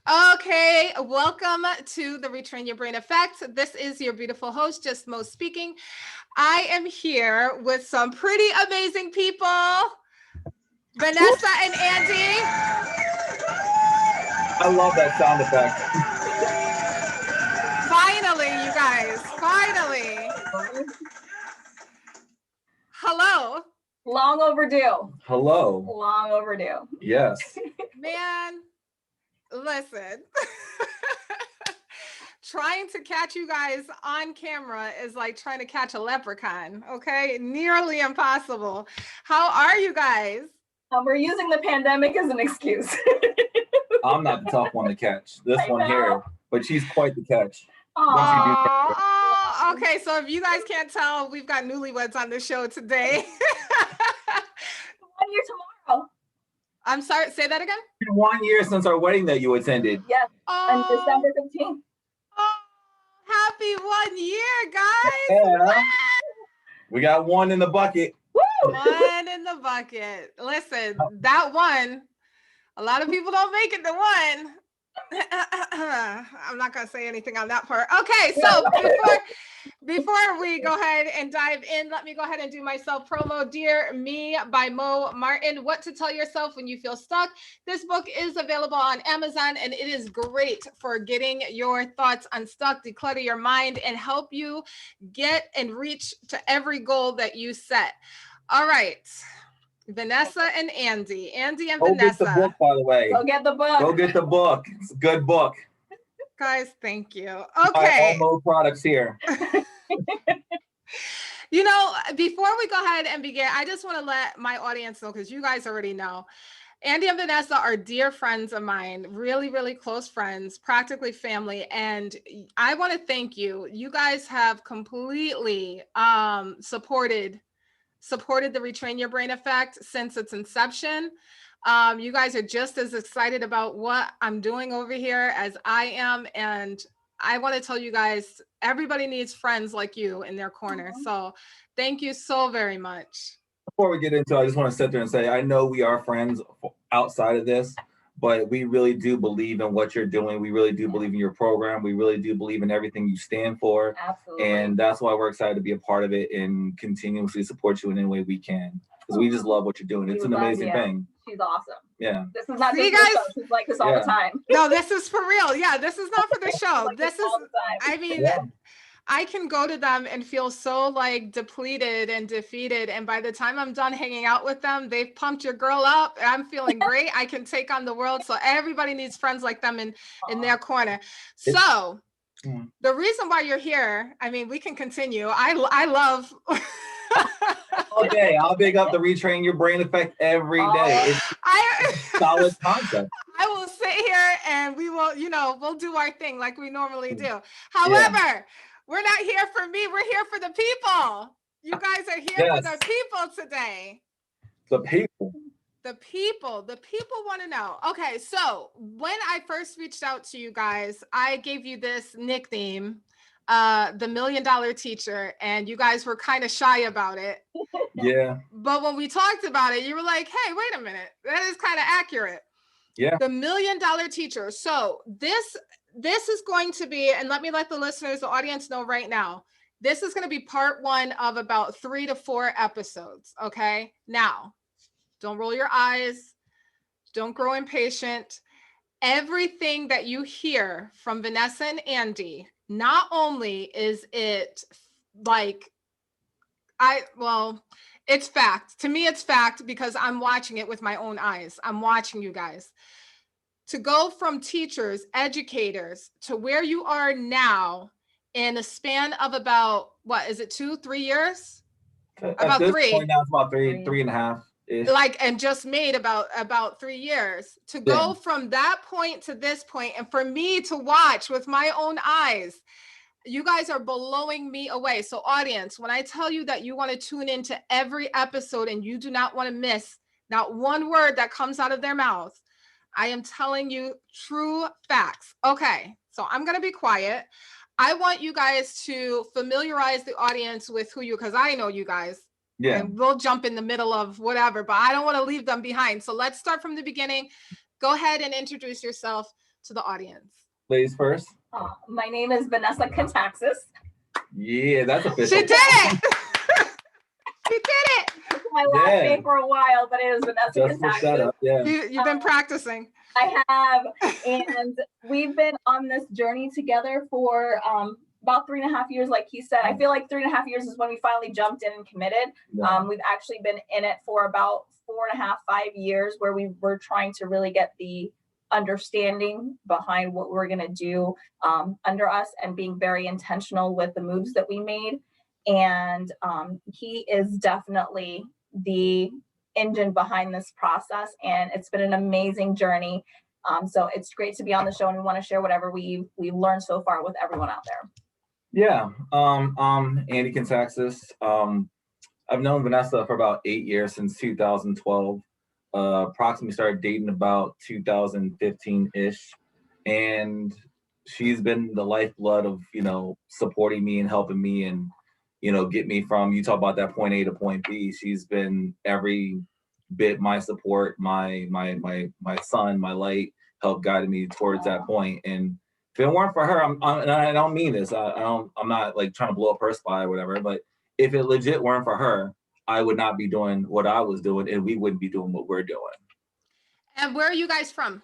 Okay, welcome to the Retrain Your Brain Effect. This is your beautiful host, Just Mo speaking. I am here with some pretty amazing people, Vanessa and Andy. I love that sound effect. Finally, you guys, finally. Hello. Long overdue. Hello. Long overdue. Yes. Man, listen. Trying to catch you guys on camera is like trying to catch a leprechaun, okay? Nearly impossible. How are you guys? We're using the pandemic as an excuse. I'm not the tough one to catch. This one here, but she's quite the catch. Oh, okay. So if you guys can't tell, we've got newlyweds on the show today. 1 year tomorrow. I'm sorry, say that again? It's been 1 year since our wedding that you attended. Yes, on December 15th. Oh, happy 1 year, guys. Yeah. We got one in the bucket. Woo! One in the bucket. Listen, that one, a lot of people don't make it to one. I'm not going to say anything on that part. Okay, so before we go ahead and dive in, let me go ahead and do my self promo. Dear Me by Mo Martin, What to Tell Yourself When You Feel Stuck. This book is available on Amazon, and it is great for getting your thoughts unstuck, declutter your mind, and help you get and reach to every goal that you set. All right. Vanessa and Andy. Andy and Vanessa. Go get the book, by the way. Go get the book. Go get the book. It's a good book. Guys, thank you. Okay. All Mo products here. You know, before we go ahead and begin, I just want to let my audience know, because you guys already know, Andy and Vanessa are dear friends of mine, really, really close friends, practically family. And I want to thank you. You guys have completely supported the Retrain Your Brain Effect since its inception. You guys are just as excited about what I'm doing over here as I am. And I want to tell you guys, everybody needs friends like you in their corner. So thank you so very much. Before we get into it, I just want to sit there and say, I know we are friends outside of this, but we really do believe in what you're doing. We really do believe in your program. We really do believe in everything you stand for. Absolutely. And that's why we're excited to be a part of it and continuously support you in any way we can. Because we just love what you're doing. It's an amazing thing. She's awesome. Yeah. This is not just guys, she's like this all the time. No, this is for real. Yeah, this is not for the show. Like this is, I mean, I can go to them and feel so like depleted and defeated. And by the time I'm done hanging out with them, they've pumped your girl up. I'm feeling great. I can take on the world. So everybody needs friends like them in their corner. So the reason why you're here, I mean, we can continue. I love. All day. I'll big up the Retrain Your Brain Effect every day. It's a solid concept. I will sit here and we will, we'll do our thing like we normally do. However, we're not here for me. We're here for the people. You guys are here for the people today. The people. The people want to know. Okay, so when I first reached out to you guys, I gave you this nickname, the $1 Million Teacher, and you guys were kind of shy about it. Yeah. But when we talked about it, you were like, hey, wait a minute. That is kind of accurate. Yeah. The $1 Million Teacher. So this is going to be, and let me let the listeners, the audience know right now, this is going to be part one of about 3 to 4 episodes. Okay. Now, don't roll your eyes. Don't grow impatient. Everything that you hear from Vanessa and Andy, not only is it like, it's fact. To me, it's fact because I'm watching it with my own eyes. I'm watching you guys. To go from teachers, educators to where you are now in a span of about, 2-3 years? About 3. Point now it's about 3.5. Like, and just made about 3 years to go from that point to this point. And for me to watch with my own eyes, you guys are blowing me away. So audience, when I tell you that you want to tune into every episode and you do not want to miss not one word that comes out of their mouth, I am telling you true facts. Okay, so I'm going to be quiet. I want you guys to familiarize the audience with because I know you guys. Yeah. And we'll jump in the middle of whatever, but I don't want to leave them behind. So let's start from the beginning. Go ahead and introduce yourself. to the audience? Ladies first. My name is Vanessa Kataxis. Yeah, that's official. She did it. She did it. It's my last name for a while, but it is Vanessa Just look that Kataxis. up. Yeah. You've been practicing. I have, and we've been on this journey together for about 3.5 years, like he said. I feel like 3.5 years is when we finally jumped in and committed. Yeah. We've actually been in it for about 4.5, 5 years, where we were trying to really get the understanding behind what we're going to do under us, and being very intentional with the moves that we made. And he is definitely the engine behind this process, and it's been an amazing journey. So it's great to be on the show, and we want to share whatever we've learned so far with everyone out there. Yeah. Andy Contaxis. I've known Vanessa for about 8 years, since 2012. Approximately started dating about 2015-ish. And she's been the lifeblood of, supporting me and helping me and, get me from, you talk about that point A to point B. She's been every bit my support, my sun, my light, helped guide me towards that point. And if it weren't for her, and I don't mean this, I'm not like trying to blow up her spot or whatever, but if it legit weren't for her, I would not be doing what I was doing, and we wouldn't be doing what we're doing. And where are you guys from?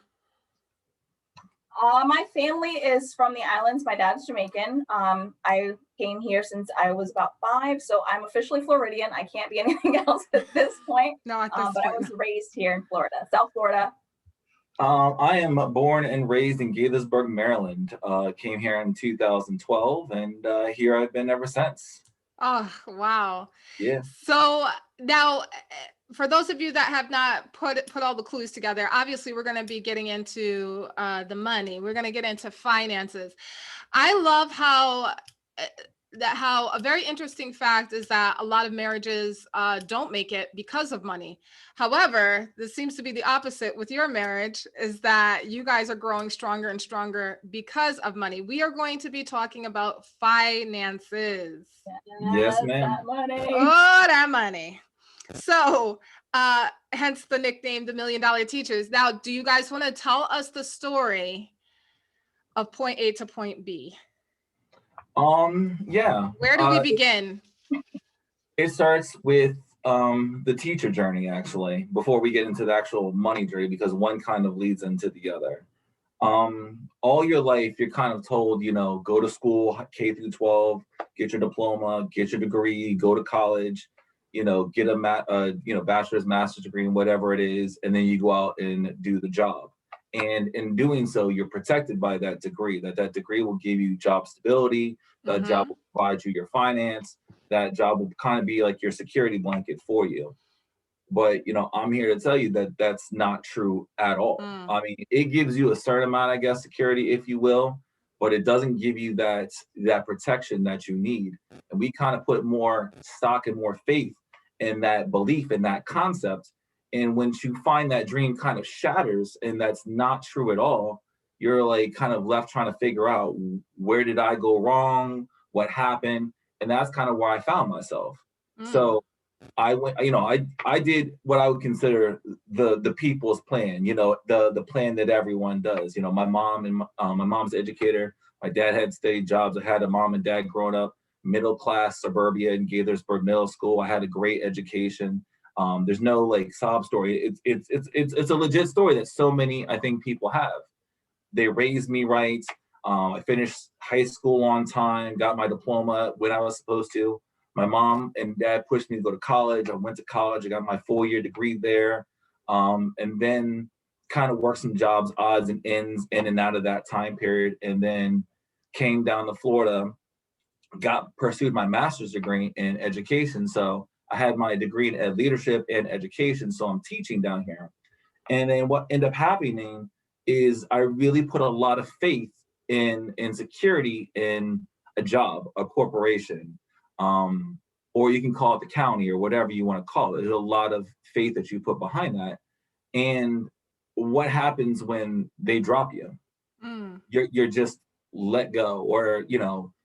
My family is from the islands. My dad's Jamaican. I came here since I was about 5, so I'm officially Floridian. I can't be anything else at this point. No, at this but point. I was raised here in Florida, South Florida. I am born and raised in Gaithersburg, Maryland. Came here in 2012, and here I've been ever since. Oh, wow. Yeah. So now, for those of you that have not put all the clues together, obviously we're going to be getting into the money. We're going to get into finances. I love how a very interesting fact is that a lot of marriages don't make it because of money. However, this seems to be the opposite with your marriage, is that you guys are growing stronger and stronger because of money. We are going to be talking about finances. Yes, ma'am. That money. Oh, that money. So, hence the nickname, the $1 Million Teachers. Now, do you guys want to tell us the story of point A to point B? Yeah. Where do we begin? It starts with the teacher journey, actually, before we get into the actual money journey, because one kind of leads into the other. All your life, you're kind of told, go to school, K through 12, get your diploma, get your degree, go to college, get a bachelor's, master's degree, whatever it is, and then you go out and do the job. And in doing so, you're protected by that degree. That degree will give you job stability. That job will provide you your finance. That job will kind of be like your security blanket for you. But, I'm here to tell you that that's not true at all. I mean, it gives you a certain amount, I guess, security, if you will, but it doesn't give you that protection that you need. And we kind of put more stock and more faith in that belief, in that concept. And once you find that dream kind of shatters and that's not true at all, you're like kind of left trying to figure out, where did I go wrong? What happened? And that's kind of where I found myself. So I went, I did what I would consider the people's plan, the plan that everyone does. My mom and my mom's an educator. My dad had steady jobs. I had a mom and dad growing up, middle class suburbia in Gaithersburg Middle School. I had a great education. There's no like sob story. It's a legit story that so many, I think, people have. They raised me right. I finished high school on time, got my diploma when I was supposed to. My mom and dad pushed me to go to college. I went to college. I got my 4-year degree there. And then kind of worked some jobs, odds and ends, in and out of that time period. And then came down to Florida, pursued my master's degree in education. So I had my degree in leadership and education. So I'm teaching down here. And then what ended up happening is I really put a lot of faith in security in a job, a corporation, or you can call it the county or whatever you want to call it. There's a lot of faith that you put behind that. And what happens when they drop you? You're just let go, or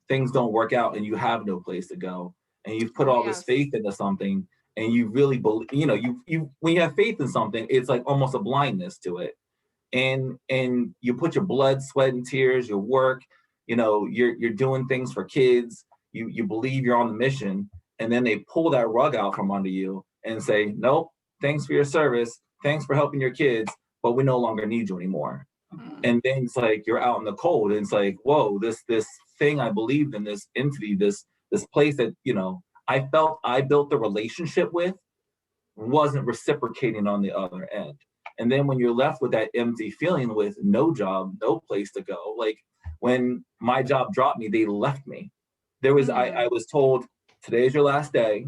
things don't work out and you have no place to go. And you've put all this faith into something, and you really believe, you when you have faith in something, it's like almost a blindness to it. and you put your blood, sweat, and tears, your work, you know, you're doing things for kids, you believe you're on the mission, and then they pull that rug out from under you and say, nope, thanks for your service, thanks for helping your kids, but we no longer need you anymore. And then it's like you're out in the cold, and it's like, whoa, this thing I believed in, this entity, this place that, you know, I felt I built the relationship with, wasn't reciprocating on the other end. And then when you're left with that empty feeling with no job, no place to go, like when my job dropped me, they left me. There was, I was told, today's your last day.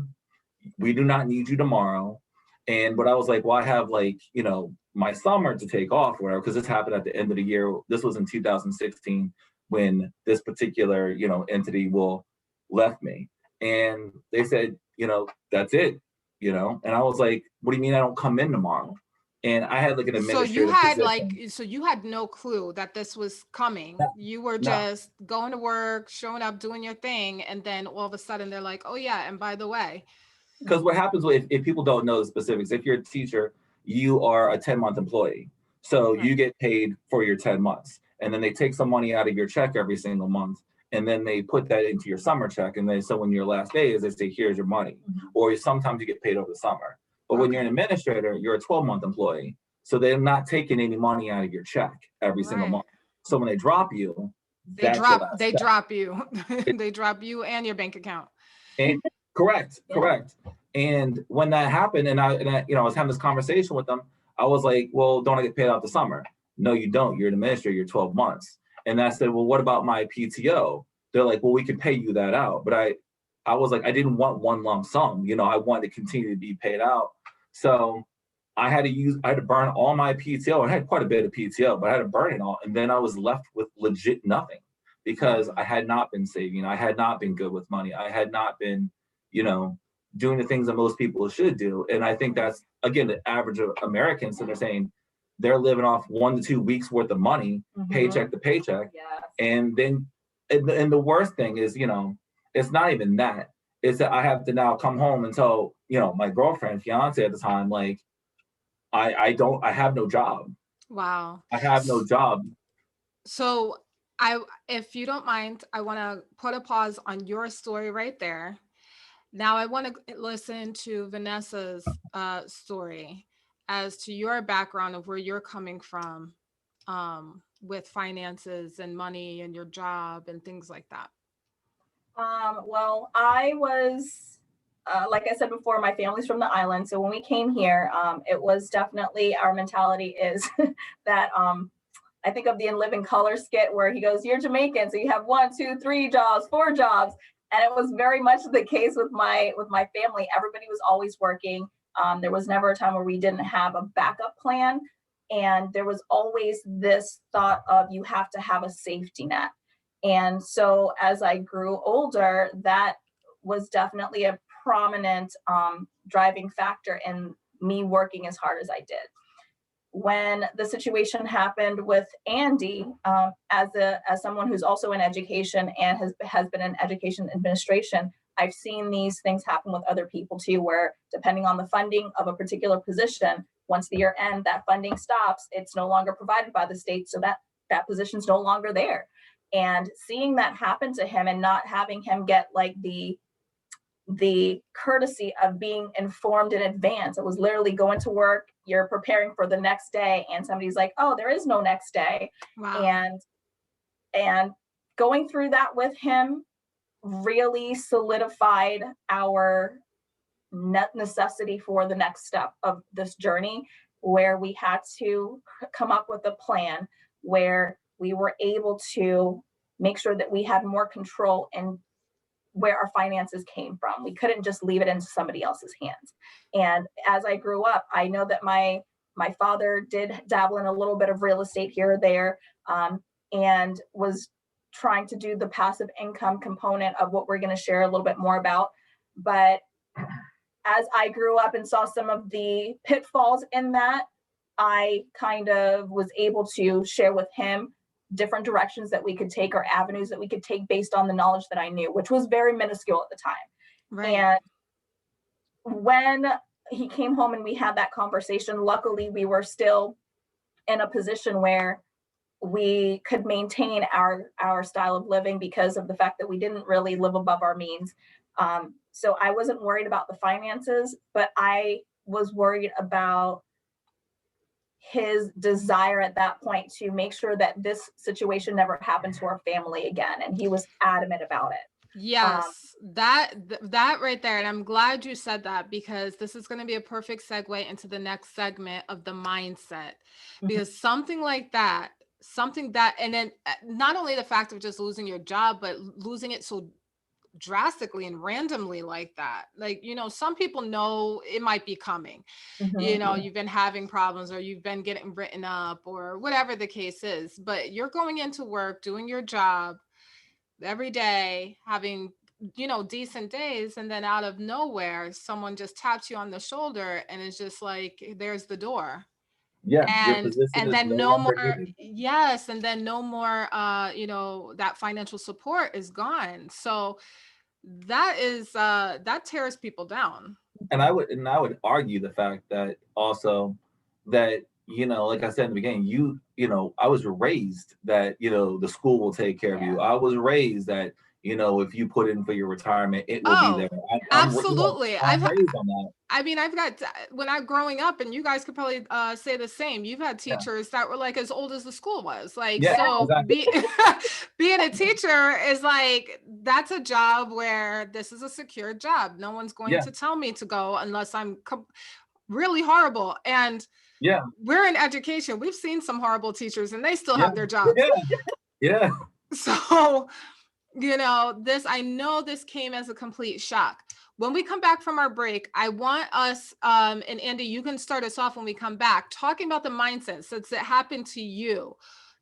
We do not need you tomorrow. But I was like, well, I have, like, you know, my summer to take off or whatever, because this happened at the end of the year. This was in 2016 when this particular, you know, entity left me. And they said, you know, that's it, you know? And I was like, what do you mean I don't come in tomorrow? And I had like an administrative So you had no clue that this was coming. You were just going to work, showing up, doing your thing. And then all of a sudden they're like, oh yeah, and by the way. Because what happens if people don't know the specifics, if you're a teacher, you are a 10-month employee. So you get paid for your 10 months. And then they take some money out of your check every single month. And then they put that into your summer check. And then so when your last day is, they say, here's your money. Or sometimes you get paid over the summer. But when you're an administrator, you're a 12-month employee. So they're not taking any money out of your check every single month. So when they drop you, they drop you. They drop you and your bank account. Correct. And when that happened, and I, you know, I was having this conversation with them, I was like, well, don't I get paid out the summer? No, you don't. You're an administrator, you're 12 months. And I said, well, what about my PTO? They're like, well, we could pay you that out. But I was like, I didn't want one lump sum. You know, I wanted to continue to be paid out. So I had to burn all my PTO. I had quite a bit of PTO, but I had to burn it all. And then I was left with legit nothing because I had not been saving. I had not been good with money. I had not been, you know, doing the things that most people should do. And I think that's, again, the average of Americans. So they're saying they're living off 1 to 2 weeks worth of money, paycheck to paycheck. And then, and the worst thing is, you know, it's not even that. It's that I have to now come home and tell, you know, my girlfriend, fiance at the time, like, I have no job. Wow. I have no job. So if you don't mind, I want to put a pause on your story right there. Now I want to listen to Vanessa's story as to your background of where you're coming from with finances and money and your job and things like that. Well, I was, like I said before, my family's from the island. So when we came here, it was definitely, our mentality is that I think of the In Living Color skit where he goes, you're Jamaican, so you have 1, 2, 3 jobs, 4 jobs. And it was very much the case with my family. Everybody was always working. There was never a time where we didn't have a backup plan. And there was always this thought of you have to have a safety net. And so as I grew older, that was definitely a prominent driving factor in me working as hard as I did. When the situation happened with Andy, as someone who's also in education and has been in education administration, I've seen these things happen with other people too, where depending on the funding of a particular position, once the year ends, that funding stops, it's no longer provided by the state, so that position's no longer there. And seeing that happen to him and not having him get like the courtesy of being informed in advance. It was literally going to work, you're preparing for the next day, and somebody's like, oh, there is no next day. Wow. And going through that with him really solidified our necessity for the next step of this journey, where we had to come up with a plan where we were able to make sure that we had more control in where our finances came from. We couldn't just leave it into somebody else's hands. And as I grew up, I know that my father did dabble in a little bit of real estate here or there, and was trying to do the passive income component of what we're going to share a little bit more about. But as I grew up and saw some of the pitfalls in that, I kind of was able to share with him different directions that we could take or avenues that we could take based on the knowledge that I knew, which was very minuscule at the time. Right. And when he came home and we had that conversation, luckily we were still in a position where we could maintain our style of living because of the fact that we didn't really live above our means. So I wasn't worried about the finances, but I was worried about his desire at that point to make sure that this situation never happened to our family again. And he was adamant about it. Yes, that right there. And I'm glad you said that, because this is going to be a perfect segue into the next segment of the mindset, because something like that, and then not only the fact of just losing your job, but losing it so drastically and randomly like that. Like, you know, some people know it might be coming. You know, you've been having problems, or you've been getting written up, or whatever the case is, but you're going into work, doing your job every day, having, you know, decent days, and then out of nowhere someone just taps you on the shoulder and is just like, there's the door. Yeah, your And position is then no no longer more, needed. yes, and then no more, you know, that financial support is gone. So that is that tears people down. And I would argue the fact that also that, you know, like I said in the beginning, you know, I was raised that, you know, the school will take care of you. I was raised that, you know, if you put in for your retirement, it will be there. Absolutely. I'm raised on that. I mean, I've got, when I'm growing up, and you guys could probably say the same, you've had teachers that were like as old as the school was. Like, so exactly. being a teacher is like, that's a job where this is a secure job. No one's going to tell me to go unless I'm really horrible. And we're in education. We've seen some horrible teachers, and they still have their jobs. Yeah. So, you know, I know this came as a complete shock. When we come back from our break, I want us, and Andy, you can start us off when we come back, talking about the mindset since it happened to you.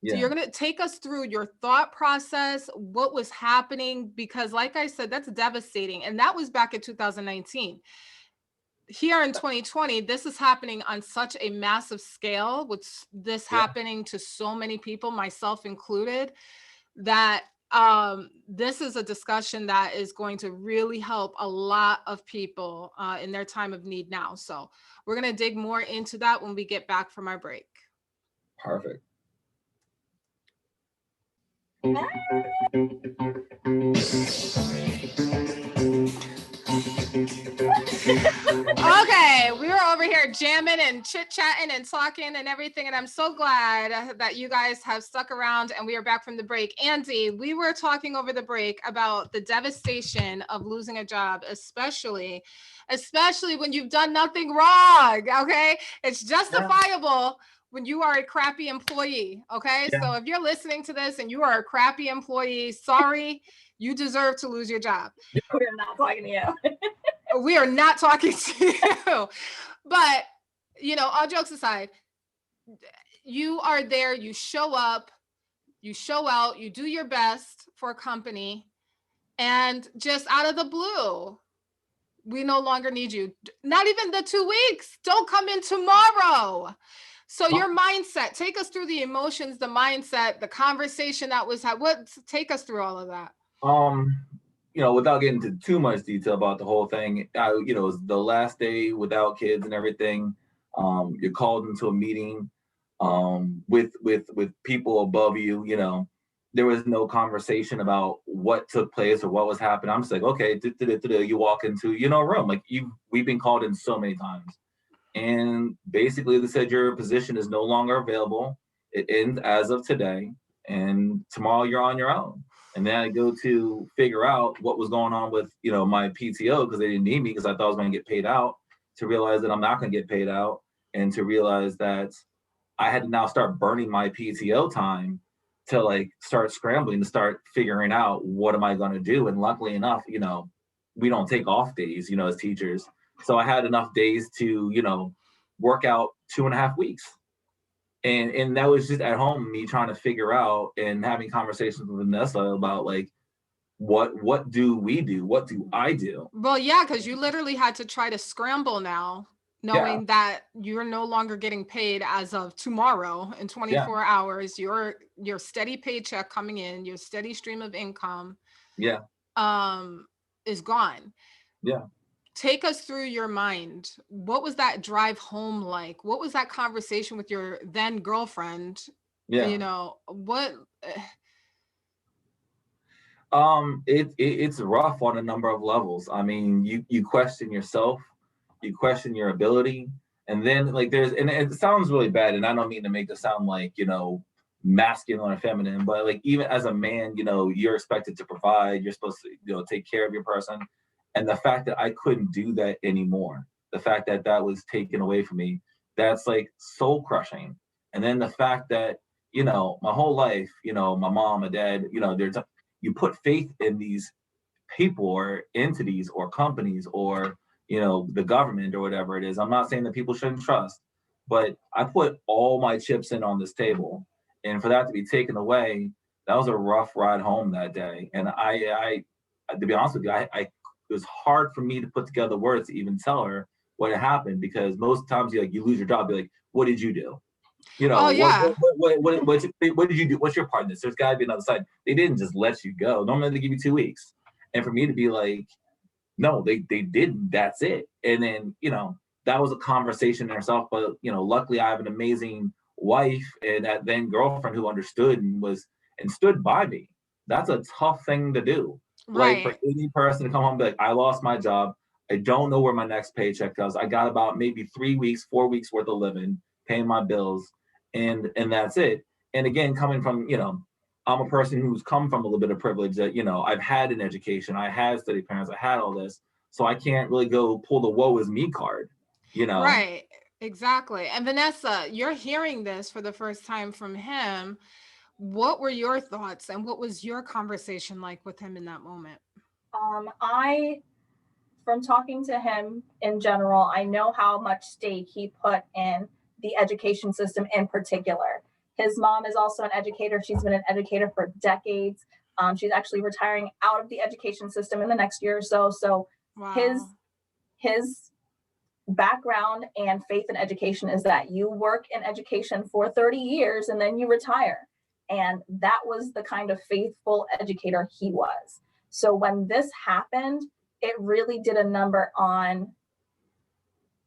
So you're going to take us through your thought process, what was happening, because like I said, that's devastating. And that was back in 2019. Here in 2020, this is happening on such a massive scale, with this happening to so many people, myself included, that this is a discussion that is going to really help a lot of people in their time of need now. So we're going to dig more into that when we get back from our break. Perfect. Okay, we were over here jamming and chit-chatting and talking and everything, and I'm so glad that you guys have stuck around and we are back from the break. Andy, we were talking over the break about the devastation of losing a job, especially when you've done nothing wrong, okay? It's justifiable when you are a crappy employee, okay? So if you're listening to this and you are a crappy employee, sorry, you deserve to lose your job. We're not talking to you. We are not talking to you. But, you know, all jokes aside, you are there, you show up, you show out, you do your best for a company, and just out of the blue, we no longer need you. Not even the 2 weeks. Don't come in tomorrow. So your mindset, take us through the emotions, the mindset, the conversation that was had. Take us through all of that. You know, without getting into too much detail about the whole thing, you know, it was the last day without kids and everything. You're called into a meeting with people above you. You know, there was no conversation about what took place or what was happening. I'm just like, okay, you walk into, you know, a room like we've been called in so many times. And basically they said your position is no longer available. It ends as of today, and tomorrow you're on your own. And then I go to figure out what was going on with, you know, my PTO, because they didn't need me because I thought I was going to get paid out, to realize that I'm not going to get paid out, and to realize that I had to now start burning my PTO time to like start scrambling to start figuring out what am I going to do. And luckily enough, you know, we don't take off days, you know, as teachers. So I had enough days to, you know, work out 2.5 weeks. And that was just at home, me trying to figure out and having conversations with Vanessa about like, what do we do? What do I do? Well, yeah, because you literally had to try to scramble now, knowing that you're no longer getting paid as of tomorrow in 24 hours. Your steady paycheck coming in, your steady stream of income is gone. take us through your mind. What was that drive home like? What was that conversation with your then girlfriend? Yeah. You know, what? It's rough on a number of levels. I mean, you question yourself, you question your ability, and then like and it sounds really bad, and I don't mean to make this sound like, masculine or feminine, but like even as a man, you're expected to provide, you're supposed to, take care of your person. And the fact that I couldn't do that anymore, the fact that that was taken away from me, that's like soul crushing. And then the fact that, my whole life, my mom, my dad, you put faith in these people or entities or companies or, the government or whatever it is. I'm not saying that people shouldn't trust, but I put all my chips in on this table. And for that to be taken away, that was a rough ride home that day. And I to be honest with you, it was hard for me to put together words to even tell her what had happened, because most times you lose your job, be like, what did you do? Oh, yeah. What did you do? What's your part in this? There's got to be another side. They didn't just let you go. Normally they give you 2 weeks. And for me to be like, no, they didn't. That's it. And then, that was a conversation in herself. But, luckily I have an amazing wife and that then girlfriend who understood and stood by me. That's a tough thing to do. Like for Right. any person to come home and be like, I lost my job. I don't know where my next paycheck goes. I got about maybe 3 weeks, 4 weeks worth of living, paying my bills, and that's it. And again, coming from, I'm a person who's come from a little bit of privilege that, I've had an education, I had study parents, I had all this. So I can't really go pull the woe is me card, Right. Exactly. And Vanessa, you're hearing this for the first time from him. What were your thoughts and what was your conversation like with him in that moment? From talking to him in general, I know how much stake he put in the education system in particular. His mom is also an educator. She's been an educator for decades. She's actually retiring out of the education system in the next year or so. So Wow. his background and faith in education is that you work in education for 30 years and then you retire. And that was the kind of faithful educator he was. So when this happened, it really did a number on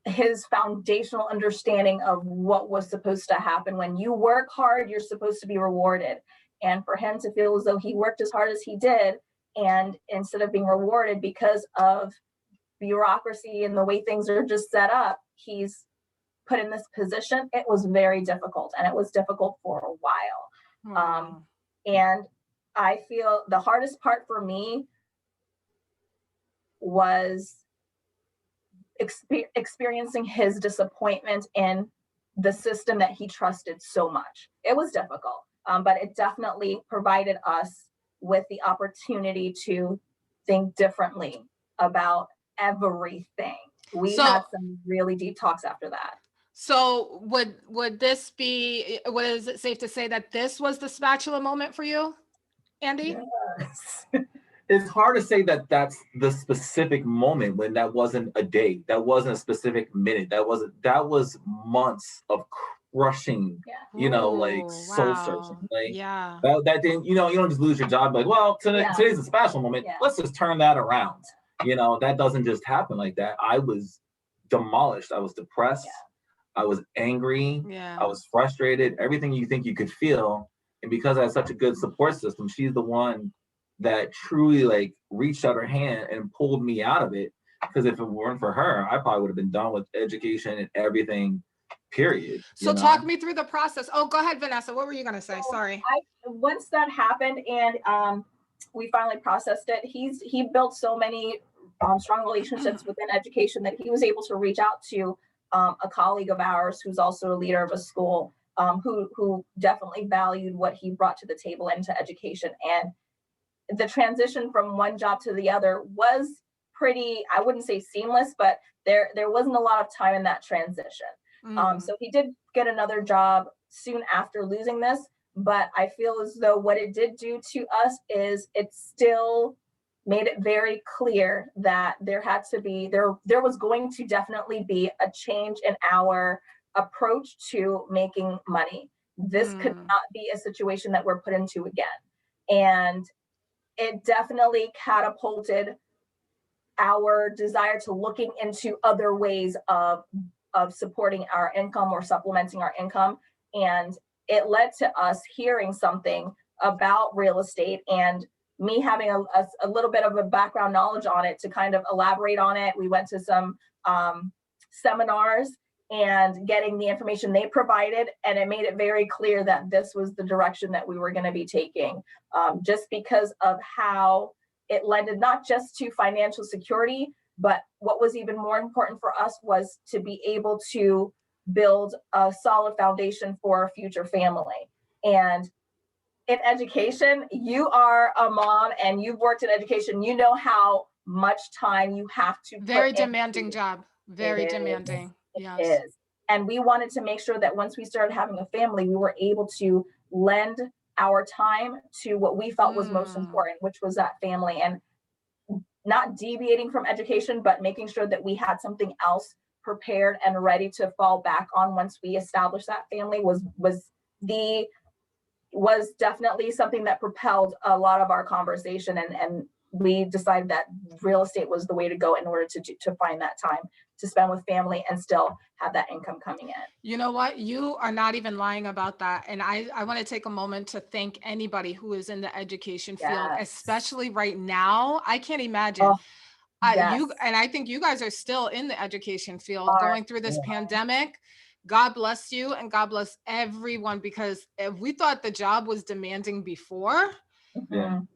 his foundational understanding of what was supposed to happen. When you work hard, you're supposed to be rewarded. And for him to feel as though he worked as hard as he did, and instead of being rewarded because of bureaucracy and the way things are just set up, he's put in this position, it was very difficult. And it was difficult for a while. Wow. And I feel the hardest part for me was experiencing his disappointment in the system that he trusted so much. It was difficult, but it definitely provided us with the opportunity to think differently about everything. We had some really deep talks after that. So would this be, is it safe to say that this was the spatula moment for you, Andy? Yes. It's hard to say that that's the specific moment when that wasn't a day, that wasn't a specific minute, that was months of crushing, soul searching. Like that didn't, you don't just lose your job like, well, today's a special moment. Yeah. Let's just turn that around. That doesn't just happen like that. I was demolished. I was depressed. Yeah. I was angry. Yeah. I was frustrated. Everything you think you could feel. And because I had such a good support system, she's the one that truly reached out her hand and pulled me out of it. Because if it weren't for her, I probably would have been done with education and everything, period. So talk me through the process. Oh, go ahead, Vanessa. What were you going to say? Sorry. Once that happened and we finally processed it, he built so many strong relationships within education that he was able to reach out to a colleague of ours who's also a leader of a school who definitely valued what he brought to the table into education. And the transition from one job to the other was pretty, I wouldn't say seamless, but there wasn't a lot of time in that transition. So he did get another job soon after losing this, but I feel as though what it did do to us is it still made it very clear that there was going to definitely be a change in our approach to making money. This could not be a situation that we're put into again. And it definitely catapulted our desire to looking into other ways of supporting our income or supplementing our income. And it led to us hearing something about real estate and me having a little bit of a background knowledge on it to kind of elaborate on it. We went to some seminars and getting the information they provided, and it made it very clear that this was the direction that we were going to be taking, just because of how it lended not just to financial security, but what was even more important for us was to be able to build a solid foundation for a future family. And in education, you are a mom and you've worked in education, you know how much time you have to very demanding job. Very demanding. Yes. It is. And we wanted to make sure that once we started having a family, we were able to lend our time to what we felt was most important, which was that family, and not deviating from education, but making sure that we had something else prepared and ready to fall back on once we established that family was definitely something that propelled a lot of our conversation, and we decided that real estate was the way to go in order to find that time to spend with family and still have that income coming in. You know what? You are not even lying about that. And I want to take a moment to thank anybody who is in the education field, especially right now. I can't imagine. I think you guys are still in the education field going through this pandemic. God bless you and God bless everyone, because if we thought the job was demanding before,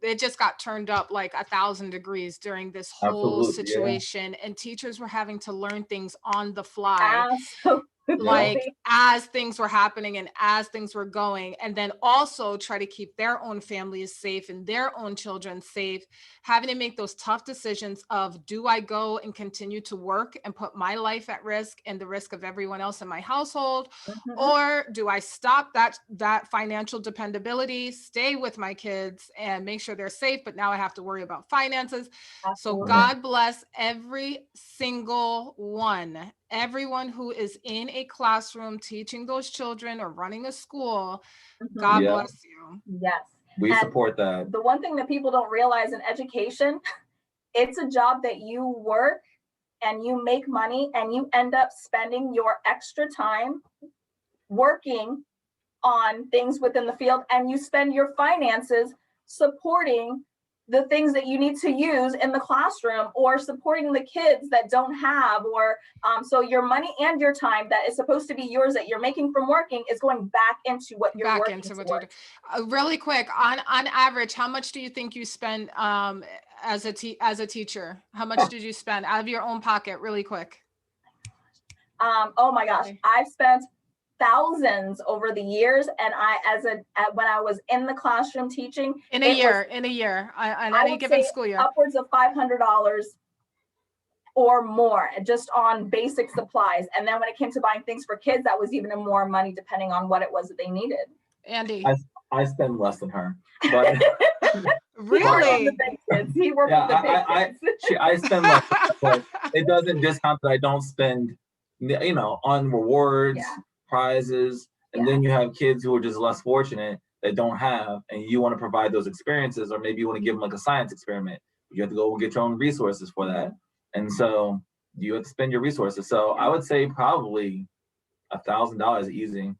it just got turned up like 1,000 degrees during this whole situation. And teachers were having to learn things on the fly. Like as things were happening and as things were going, and then also try to keep their own families safe and their own children safe, having to make those tough decisions of, do I go and continue to work and put my life at risk and the risk of everyone else in my household, or do I stop that financial dependability, stay with my kids and make sure they're safe, but now I have to worry about finances. So God bless every single one. Everyone who is in a classroom teaching those children or running a school, God bless you. Yes. We support that. The one thing that people don't realize in education, it's a job that you work and you make money and you end up spending your extra time working on things within the field, and you spend your finances supporting the things that you need to use in the classroom or supporting the kids that don't have, or so your money and your time that is supposed to be yours that you're making from working is going back into what you're working towards. Really quick, on average, how much do you think you spend as a teacher? How much did you spend out of your own pocket, really quick? Oh my gosh, I've spent thousands over the years, and when I was in the classroom teaching in a year on any given school year, upwards of $500 or more just on basic supplies. And then when it came to buying things for kids, that was even more money depending on what it was that they needed. Andy, I spend less than her, but really, he worked with the big kids. I spend less, but it doesn't discount that I don't spend, on rewards, prizes, and then you have kids who are just less fortunate that don't have, and you want to provide those experiences, or maybe you want to give them like a science experiment. You have to go and get your own resources for that, and so you have to spend your resources. So I would say probably $1,000 easy.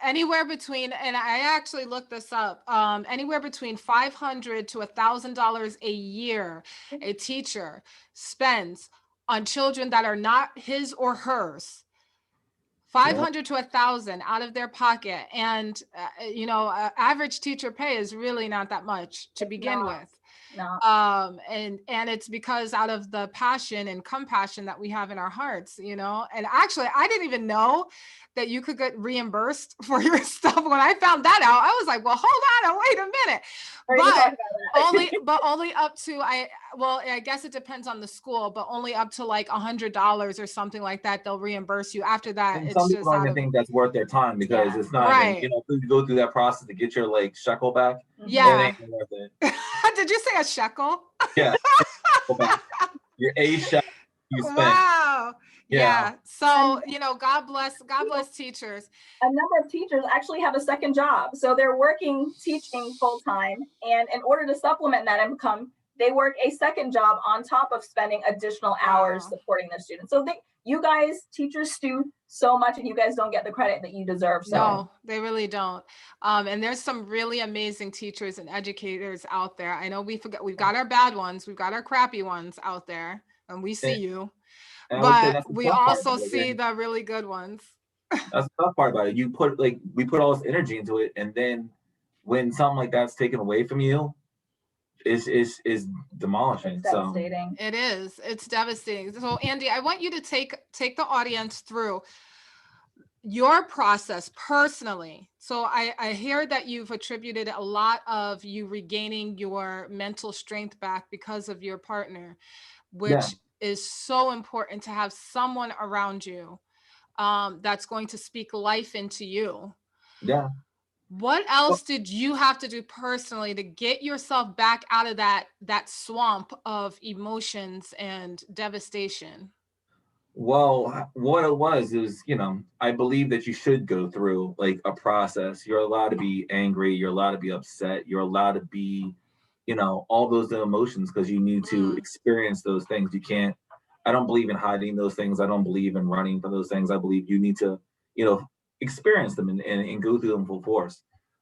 Anywhere between, and I actually looked this up, anywhere between $500 to $1,000 a year a teacher spends on children that are not his or hers. 500 to 1,000 out of their pocket. And, average teacher pay is really not that much to begin with. No. And it's because out of the passion and compassion that we have in our hearts, and actually I didn't even know that you could get reimbursed for your stuff. When I found that out, I was like, well, hold on, wait a minute. But only up to, I guess it depends on the school, but only up to like $100 or something like that. They'll reimburse you. After that, and some people don't even think that's worth their time, because it's not, even, you go through that process to get your shekel back. Yeah. It ain't worth it. Did you say a shekel? Yeah. Your a shekel you spent. Wow. Yeah. So, God bless teachers. A number of teachers actually have a second job. So they're working, teaching full time. And in order to supplement that income, they work a second job on top of spending additional hours Wow. supporting their students. So you guys, teachers, do so much, and you guys don't get the credit that you deserve. So No, they really don't. And there's some really amazing teachers and educators out there. I know we've got our bad ones, we've got our crappy ones out there, and we see And, you, and I would say but that's the we tough part also about it. see the really good ones. That's the tough part about it. We put all this energy into it, and then when something like that's taken away from you, is demolishing. it's devastating. It is. It's devastating. So Andy, I want you to take the audience through your process personally. So I hear that you've attributed a lot of you regaining your mental strength back because of your partner, which Yeah. is so important to have someone around you that's going to speak life into you. Yeah. What else did you have to do personally to get yourself back out of that swamp of emotions and devastation? Well, what it was is, I believe that you should go through like a process. You're allowed to be angry. You're allowed to be upset. You're allowed to be, all those emotions because you need to experience those things. I don't believe in hiding those things. I don't believe in running from those things. I believe you need to, experience them and go through them full force.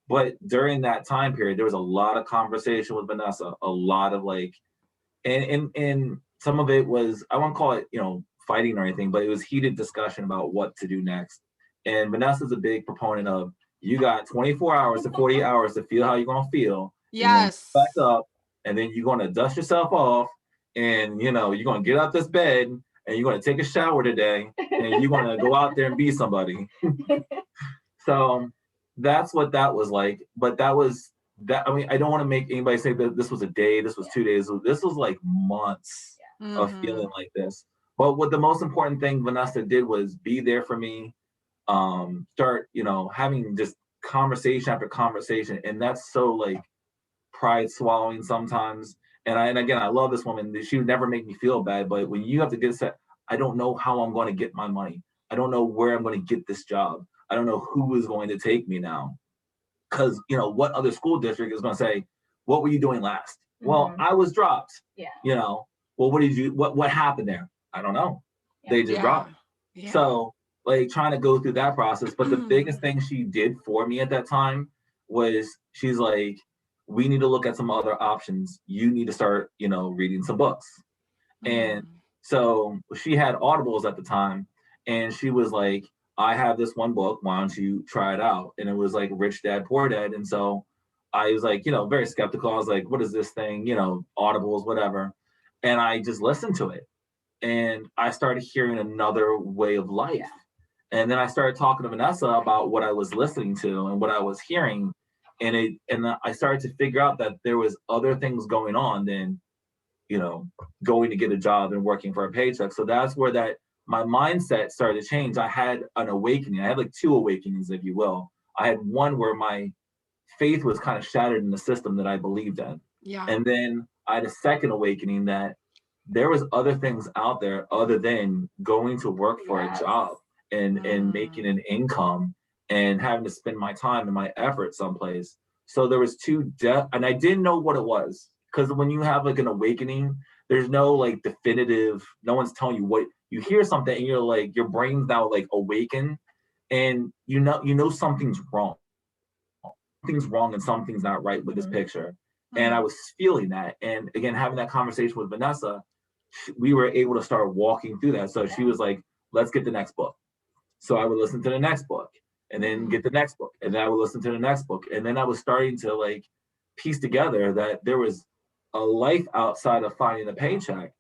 But during that time period, there was a lot of conversation with Vanessa, a lot of like, and some of it was, I won't call it, fighting or anything, but it was heated discussion about what to do next. And Vanessa's a big proponent of, you got 24 hours to 40 hours to feel how you're going to feel. Yes. Back up, and then you're going to dust yourself off, and you're going to get out this bed, and you're going to take a shower today, and you're going to go out there and be somebody. So that's what that was like. But that was that. I mean, I don't want to make anybody say that this was a day, this was 2 days. This was like months of feeling like this. But what the most important thing Vanessa did was be there for me, start, having just conversation after conversation. And that's so like pride swallowing sometimes. And again, I love this woman. She would never make me feel bad. But when you have to get set, I don't know how I'm going to get my money. I don't know where I'm going to get this job. I don't know who is going to take me now. Because, what other school district is going to say, what were you doing last? Well, I was dropped. Yeah. Well, what did you, what happened there? I don't know. They just dropped. Yeah. So like trying to go through that process. But the biggest thing she did for me at that time was she's like, we need to look at some other options. You need to start, reading some books. And so she had Audibles at the time, and she was like, I have this one book, why don't you try it out? And it was like Rich Dad, Poor Dad. And so I was like, very skeptical. I was like, what is this thing? Audibles, whatever. And I just listened to it. And I started hearing another way of life. And then I started talking to Vanessa about what I was listening to and what I was hearing. And I started to figure out that there was other things going on than, going to get a job and working for a paycheck. So that's where my mindset started to change. I had an awakening. I had like two awakenings, if you will. I had one where my faith was kind of shattered in the system that I believed in. Yeah. And then I had a second awakening that there was other things out there other than going to work for a job and making an income and having to spend my time and my effort someplace. So there was and I didn't know what it was, because when you have like an awakening, there's no like definitive, no one's telling you what, you hear something and you're like, your brain's now like awakened, and you know something's wrong. Something's wrong and something's not right with this picture. And I was feeling that. And again, having that conversation with Vanessa, we were able to start walking through that. So she was like, let's get the next book. So I would listen to the next book and then get the next book. And then I would listen to the next book. And then I was starting to like piece together that there was a life outside of finding a paycheck.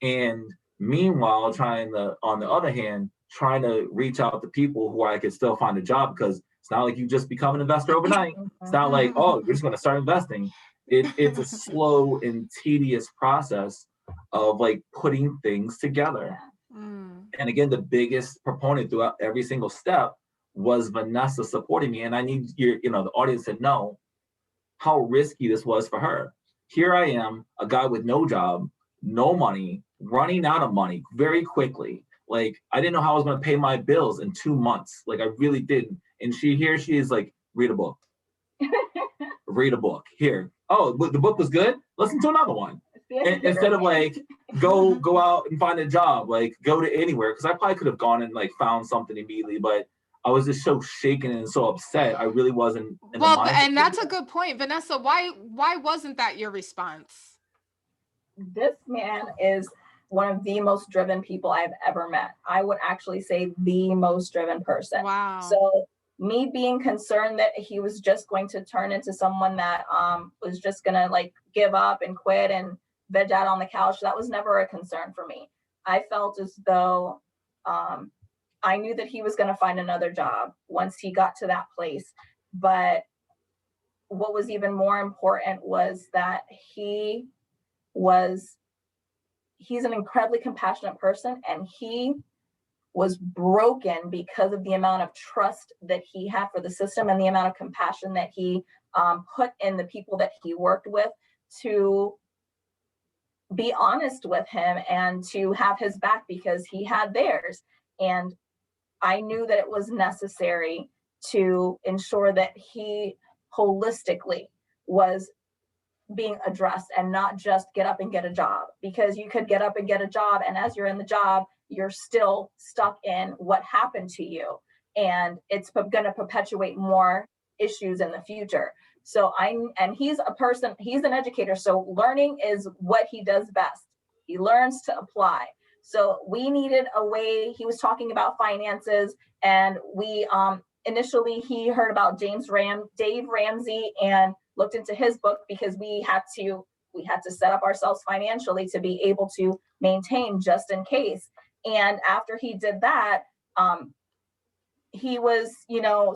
And meanwhile, on the other hand, trying to reach out to people who I could still find a job, because it's not like you just become an investor overnight. It's not like, oh, you're just going to start investing. It's a slow and tedious process of like putting things together. And again, the biggest proponent throughout every single step was Vanessa supporting me. And I need the audience to know how risky this was for her. Here I am, a guy with no job, no money, running out of money very quickly. Like, I didn't know how I was going to pay my bills in 2 months. Like, I really didn't. And she is like, read a book. Read a book. Here. Oh, the book was good? Listen to another one. Instead of like go out and find a job, like go to anywhere, because I probably could have gone and like found something immediately, but I was just so shaken and so upset. I really wasn't in Well, the mindset and that's a good point, Vanessa. Why wasn't that your response? This man is one of the most driven people I've ever met. I would actually say the most driven person. Wow. So me being concerned that he was just going to turn into someone that was just gonna like give up and quit and veg out on the couch, that was never a concern for me. I felt as though I knew that he was going to find another job once he got to that place. But what was even more important was that he's an incredibly compassionate person, and he was broken because of the amount of trust that he had for the system and the amount of compassion that he put in the people that he worked with to be honest with him and to have his back because he had theirs. And I knew that it was necessary to ensure that he holistically was being addressed and not just get up and get a job, because you could get up and get a job, and as you're in the job, you're still stuck in what happened to you, and it's going to perpetuate more issues in the future. So he's an educator, so learning is what he does best. He learns to apply. So we needed a way. He was talking about finances, and we initially he heard about Dave Ramsey, and looked into his book because we had to set up ourselves financially to be able to maintain just in case. And after he did that, he was,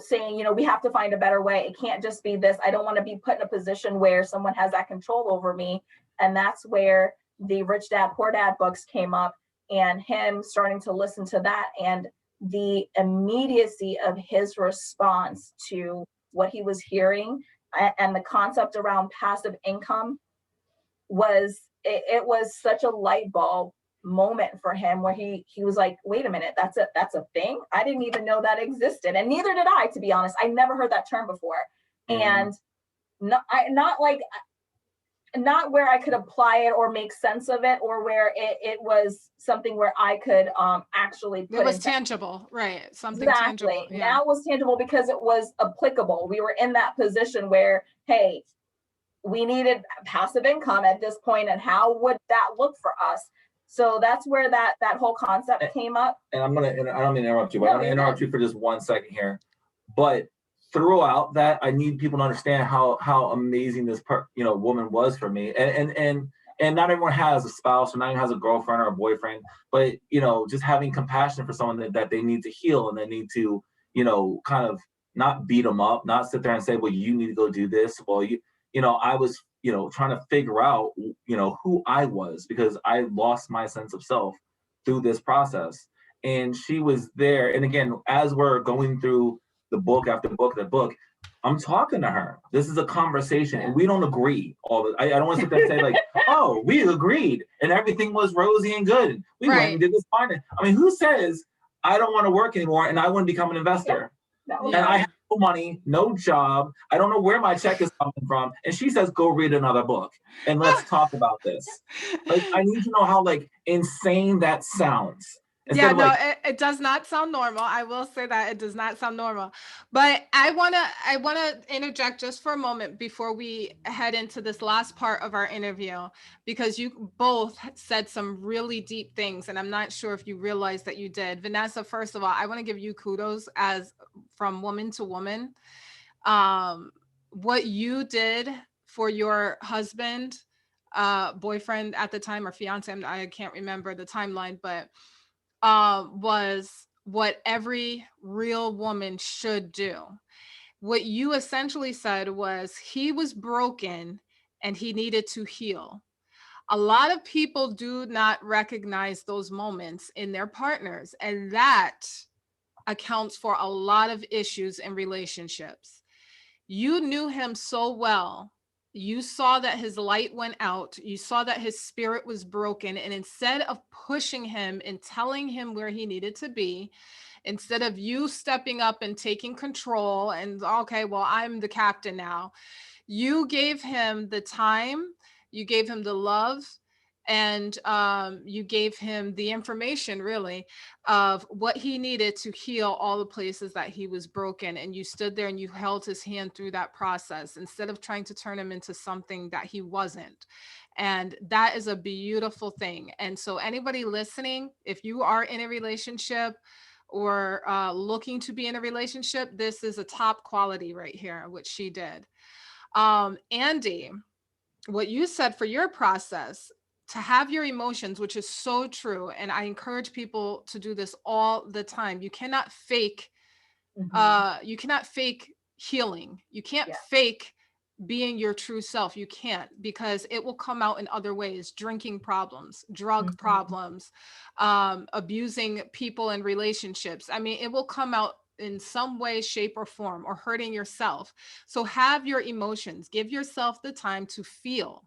saying, we have to find a better way. It can't just be this. I don't want to be put in a position where someone has that control over me. And that's where the Rich Dad, Poor Dad books came up, and him starting to listen to that, and the immediacy of his response to what he was hearing, and the concept around passive income it was such a light bulb moment for him, where he was like, wait a minute, that's a thing? I didn't even know that existed. And neither did I, to be honest. I never heard that term before. And not where I could apply it or make sense of it, or where it was something where I could actually put it was tangible, right? Something exactly. tangible. Yeah. Now it was tangible because it was applicable. We were in that position where, hey, we needed passive income at this point, and how would that look for us? So that's where that whole concept came up. And I don't mean to interrupt you, but I'm going to interrupt you for just 1 second here. But throughout that, I need people to understand how amazing this woman was for me. And not everyone has a spouse, or not everyone has a girlfriend or a boyfriend, but just having compassion for someone that they need to heal, and they need to kind of not beat them up, not sit there and say, well, you need to go do this. Well, I was trying to figure out who I was, because I lost my sense of self through this process. And she was there. And again, as we're going through the book after book after book, I'm talking to her. This is a conversation, and we don't agree. I don't want to sit there and say like, oh, we agreed and everything was rosy and good. We went and did this finance. I mean, who says I don't want to work anymore and I want to become an investor? Yeah. And I have no money, no job. I don't know where my check is coming from. And she says, go read another book and let's talk about this. Like, I need to know how insane that sounds. It does not sound normal. I will say that it does not sound normal. But I wanna interject just for a moment before we head into this last part of our interview, because you both said some really deep things, and I'm not sure if you realized that you did. Vanessa, first of all, I want to give you kudos as from woman to woman. What you did for your husband, boyfriend at the time, or fiance, I can't remember the timeline, but was what every real woman should do. What you essentially said was he was broken and he needed to heal. A lot of people do not recognize those moments in their partners, and that accounts for a lot of issues in relationships. You knew him so well. You saw that his light went out. You saw that his spirit was broken. And instead of pushing him and telling him where he needed to be, instead of you stepping up and taking control and, okay, well, I'm the captain now, you gave him the time, you gave him the love, and you gave him the information really of what he needed to heal all the places that he was broken. And you stood there and you held his hand through that process instead of trying to turn him into something that he wasn't. And that is a beautiful thing. And so anybody listening, if you are in a relationship or looking to be in a relationship, this is a top quality right here, which she did. Andy, what you said for your process, to have your emotions, which is so true. And I encourage people to do this all the time. You cannot fake, you cannot fake healing. You can't fake being your true self. You can't, because it will come out in other ways: drinking problems, drug problems, abusing people in relationships. I mean, it will come out in some way, shape, or form, or hurting yourself. So have your emotions, give yourself the time to feel.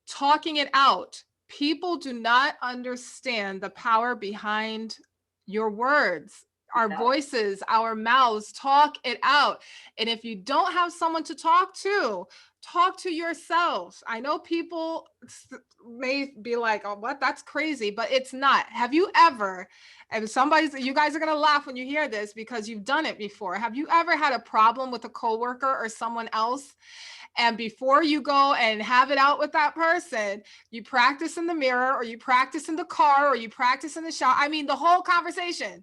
Talking it out. People do not understand the power behind your words, our voices, our mouths. Talk it out. And if you don't have someone to talk to yourself. I know people may be like, oh, what? That's crazy, but it's not. Have you ever, and you guys are going to laugh when you hear this because you've done it before. Have you ever had a problem with a coworker or someone else? And before you go and have it out with that person, you practice in the mirror, or you practice in the car, or you practice in the shower. I mean, the whole conversation,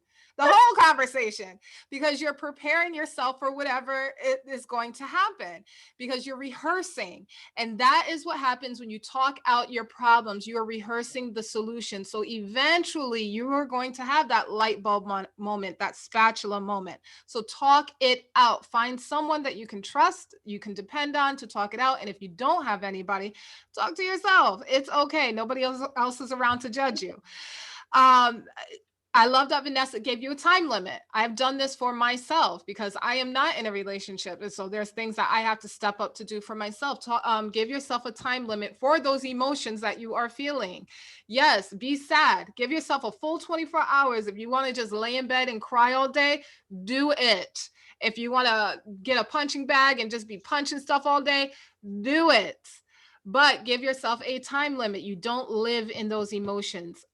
because you're preparing yourself for whatever is going to happen, because you're rehearsing. And that is what happens when you talk out your problems. You are rehearsing the solution. So eventually you are going to have that light bulb moment, that spatula moment. So talk it out. Find someone that you can trust, you can depend on to talk it out. And if you don't have anybody, talk to yourself. It's okay. Nobody else is around to judge you. I love that Vanessa gave you a time limit. I've done this for myself because I am not in a relationship. And so there's things that I have to step up to do for myself. Give yourself a time limit for those emotions that you are feeling. Yes, be sad. Give yourself a full 24 hours. If you want to just lay in bed and cry all day, do it. If you want to get a punching bag and just be punching stuff all day, do it. But give yourself a time limit. You don't live in those emotions.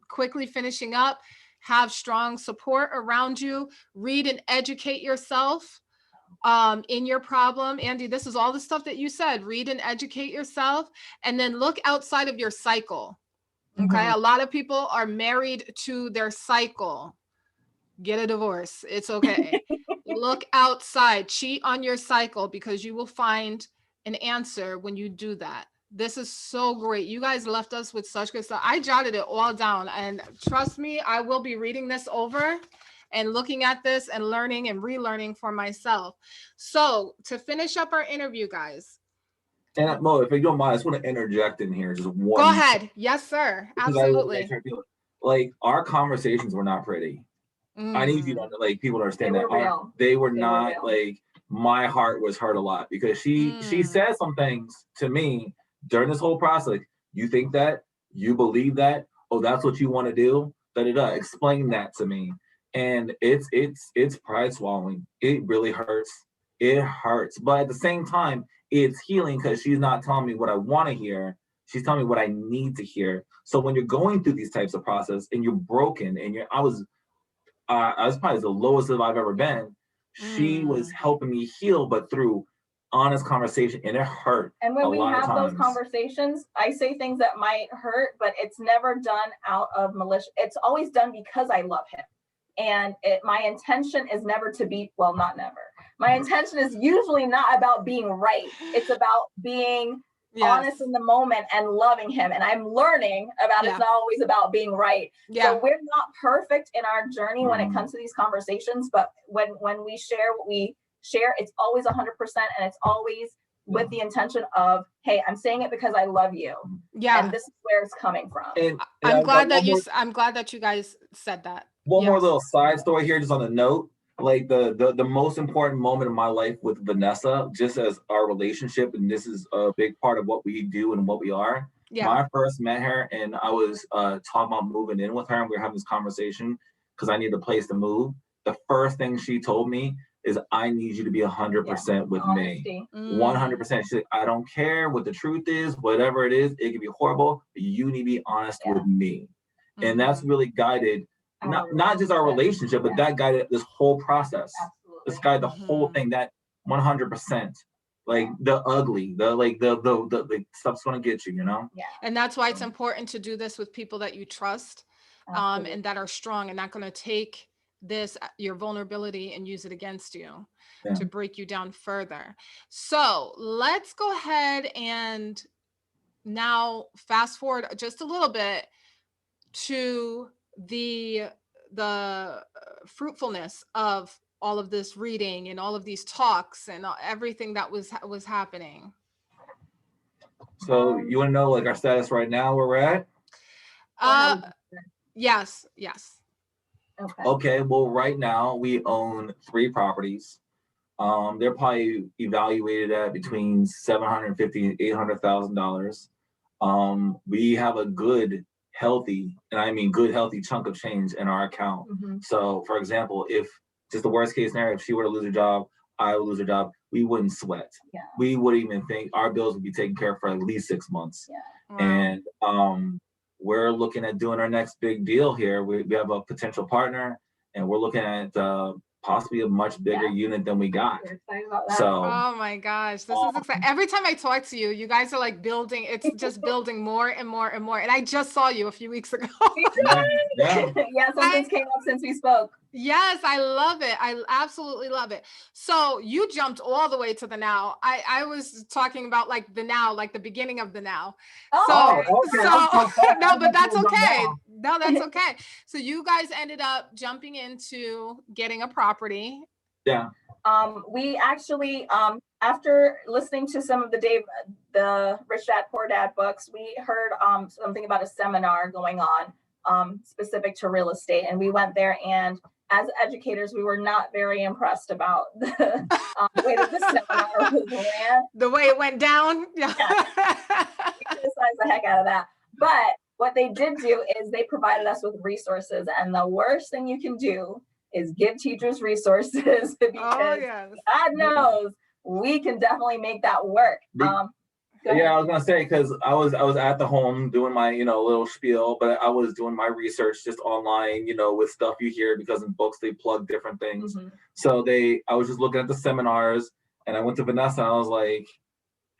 Quickly finishing up, have strong support around you. Read and educate yourself in your problem. Andy, this is all the stuff that you said. Read and educate yourself, and then look outside of your cycle. Okay. A lot of people are married to their cycle. Get a divorce. It's okay. Look outside, cheat on your cycle, because you will find an answer when you do that. This is so great. You guys left us with such good stuff. I jotted it all down, and trust me, I will be reading this over and looking at this and learning and relearning for myself. So to finish up our interview, guys. And Mo, if you don't mind, I just want to interject in here just one. Go ahead. Yes, sir. Absolutely. Like, our conversations were not pretty. I need you to, like, people to understand that they were not real. Like, my heart was hurt a lot because she said some things to me during this whole process. Like, you think that, you believe that, oh, that's what you want to do, explain that to me. And it's pride swallowing. It really hurts. It hurts, but at the same time, it's healing because she's not telling me what I want to hear. She's telling me what I need to hear. So when you're going through these types of process and you're broken and I was probably the lowest that I've ever been. She was helping me heal, but through honest conversation, and it hurt. And when we have those conversations, I say things that might hurt, but it's never done out of malicious. It's always done because I love him. And my intention is never to be, well, not never. My intention is usually not about being right. It's about being honest in the moment and loving him. And I'm learning about it's not always about being right. So we're not perfect in our journey when it comes to these conversations, but when we share what we share, it's always 100%, and it's always with the intention of, hey, I'm saying it because I love you. Yeah. And this is where it's coming from. And I'm glad that you guys said that. One more little side story here, just on a note. Like the most important moment in my life with Vanessa, just as our relationship, and this is a big part of what we do and what we are. Yeah. When I first met her and I was talking about moving in with her, and we were having this conversation because I needed a place to move. The first thing she told me is I need you to be 100% with me. 100%. She's like, I don't care what the truth is, whatever it is, it can be horrible, but you need to be honest with me. And that's really guided not just our relationship, but that guided this whole process. Absolutely. This guided the whole thing, that 100%. Like the ugly, the stuff's gonna get you, you know? Yeah. And that's why it's important to do this with people that you trust, and that are strong and not going to take this, your vulnerability, and use it against you to break you down further. So let's go ahead and now fast forward just a little bit to the fruitfulness of all of this reading and all of these talks and everything that was happening. So you want to know like our status right now, where we're at? Yes. Okay. Well, right now we own 3 properties. They're probably evaluated at between $750,000 and $800,000. We have a good, healthy, and I mean good, healthy chunk of change in our account. So, for example, if just the worst case scenario, if she were to lose her job, I would lose her job, we wouldn't sweat. We wouldn't even think our bills would be taken care of for at least 6 months. Wow. And we're looking at doing our next big deal here. We have a potential partner, and we're looking at possibly a much bigger unit than we got. We're excited about that. So, oh my gosh, this is exciting. Every time I talk to you, you guys are like building, it's just building more and more and more. And I just saw you a few weeks ago. Something's came up since we spoke. Yes, I love it. I absolutely love it. So you jumped all the way to the now. I was talking about like the now, like the beginning of the now. No, but that's okay. No, that's okay. So you guys ended up jumping into getting a property. Yeah. We actually, after listening to some of the Rich Dad Poor Dad books, we heard something about a seminar going on specific to real estate, and we went there, and as educators, we were not very impressed about the way that the seminar was ran. The way it went down. Yeah. We criticized the heck out of that. But what they did do is they provided us with resources, and the worst thing you can do is give teachers resources because God knows we can definitely make that work. Yeah, I was gonna say, because I was at the home doing my little spiel, but I was doing my research just online, with stuff you hear, because in books they plug different things. So I was just looking at the seminars, and I went to Vanessa and I was like,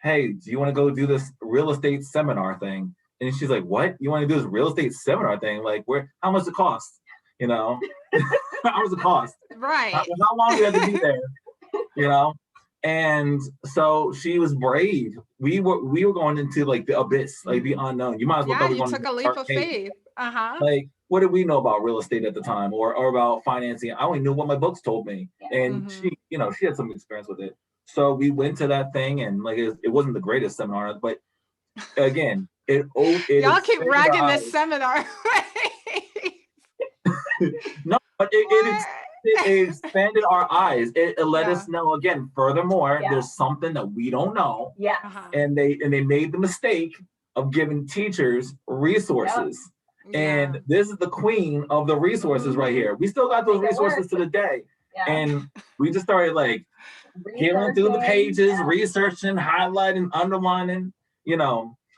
hey, do you want to go do this real estate seminar thing? And she's like, what? You want to do this real estate seminar thing? Like, how much it cost? How much it cost? Right. How long do we have to be there? And so she was brave. We were going into like the abyss, like the unknown. You might as well. Yeah, you took a leap of faith. Like, what did we know about real estate at the time, or about financing? I only knew what my books told me, and she had some experience with it. So we went to that thing, and like it wasn't the greatest seminar, but again, it y'all keep ragging this seminar. No, but it expanded our eyes. It let us know again. Furthermore, there's something that we don't know. Yeah. And they made the mistake of giving teachers resources. And this is the queen of the resources right here. We still got those resources to the day. And we just started like peeling through the pages, researching, highlighting, underlining,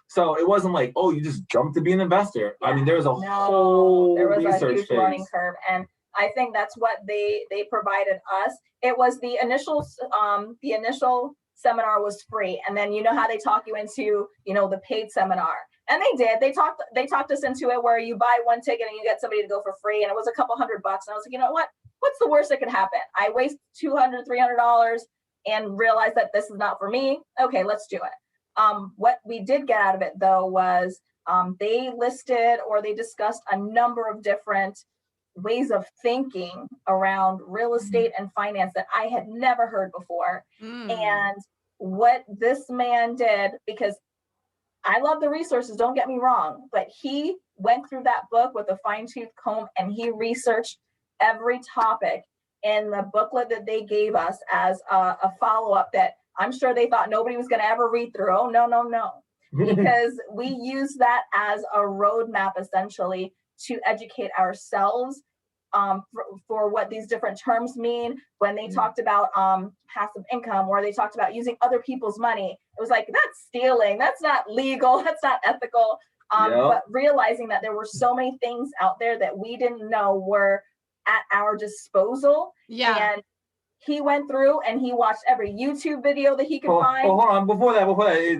So it wasn't like, oh, you just jumped to be an investor. I mean, there was a huge learning curve. And I think that's what they provided us. It was the initial seminar was free. And then how they talk you into, the paid seminar. And they did. They talked us into it where you buy one ticket and you get somebody to go for free. And it was a couple $100. And I was like, you know what? What's the worst that could happen? I waste $200, $300 and realize that this is not for me. Okay, let's do it. What we did get out of it though was they listed or they discussed a number of different ways of thinking around real estate and finance that I had never heard before. And what this man did, because I love the resources, don't get me wrong, but he went through that book with a fine-tooth comb and he researched every topic in the booklet that they gave us as a follow-up that I'm sure they thought nobody was going to ever read through. Oh, no. Because we use that as a roadmap essentially to educate ourselves for what these different terms mean. When they talked about passive income, or they talked about using other people's money, it was like, that's stealing, that's not legal, that's not ethical. But realizing that there were so many things out there that we didn't know were at our disposal. Yeah. And he went through and he watched every YouTube video that he could find. Hold on, before that,